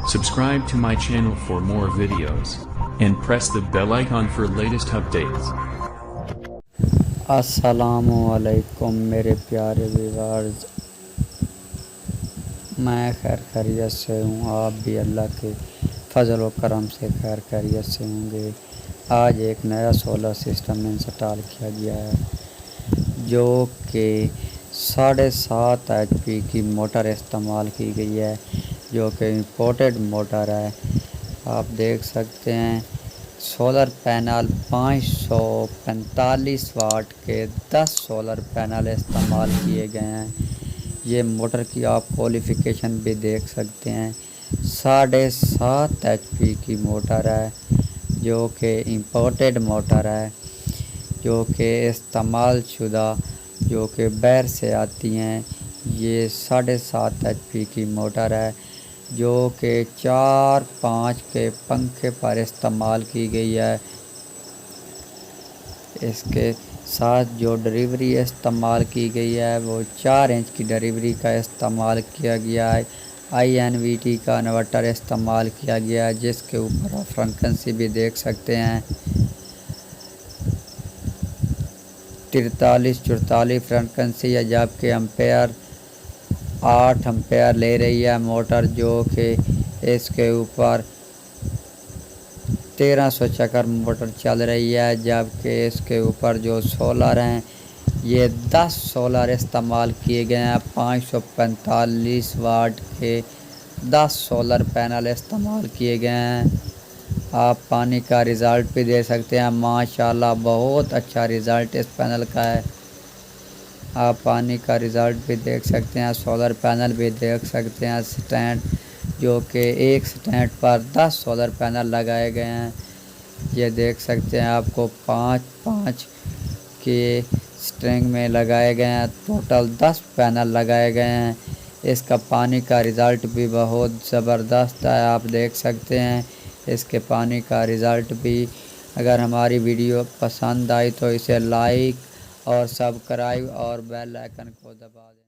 Subscribe to my channel for more videos and press the bell icon for latest updates. السلام علیکم میرے پیارے viewers, میں خیر خیریت سے ہوں، آپ بھی اللہ کے فضل و کرم سے خیر خیریت سے ہوں گے۔ آج ایک نیا سولر سسٹم انسٹال کیا گیا ہے جو کہ 7.5 HP کی موٹر استعمال کی گئی ہے، جو کہ امپورٹڈ موٹر ہے۔ آپ دیکھ سکتے ہیں سولر پینل 545 واٹ کے 10 سولر پینل استعمال کیے گئے ہیں۔ یہ موٹر کی آپ کوالیفیکیشن بھی دیکھ سکتے ہیں، 7.5 HP کی موٹر ہے جو کہ امپورٹڈ موٹر ہے، جو کہ استعمال شدہ جو کہ باہر سے آتی ہیں۔ یہ 7.5 HP کی موٹر ہے جو کہ 4-5 کے پنکھے پر استعمال کی گئی ہے۔ اس کے ساتھ جو ڈریوری استعمال کی گئی ہے وہ 4 انچ کی ڈریوری کا استعمال کیا گیا ہے۔ INVT کا انورٹر استعمال کیا گیا ہے، جس کے اوپر آپ فریکوینسی بھی دیکھ سکتے ہیں، 43-44 فریکوینسی ہے، جبکہ امپیئر 8 امپیئر لے رہی ہے موٹر، جو کہ اس کے اوپر 1300 چکر موٹر چل رہی ہے۔ جبکہ اس کے اوپر جو سولر ہیں یہ 10 سولر استعمال کیے گئے ہیں، 545 واٹ کے 10 سولر پینل استعمال کیے گئے ہیں۔ آپ پانی کا رزلٹ بھی دے سکتے ہیں، ماشاءاللہ بہت اچھا رزلٹ اس پینل کا ہے۔ آپ پانی کا رزلٹ بھی دیکھ سکتے ہیں، سولر پینل بھی دیکھ سکتے ہیں۔ سٹینڈ جو کہ ایک سٹینڈ پر 10 سولر پینل لگائے گئے ہیں، یہ دیکھ سکتے ہیں، آپ کو 5-5 کے سٹرنگ میں لگائے گئے ہیں، ٹوٹل 10 پینل لگائے گئے ہیں۔ اس کا پانی کا رزلٹ بھی بہت زبردست ہے، آپ دیکھ سکتے ہیں اس کے پانی کا رزلٹ بھی۔ اگر ہماری ویڈیو پسند آئی تو اسے لائک اور سبسکرائب اور بیل آئیکن کو دبا دیں۔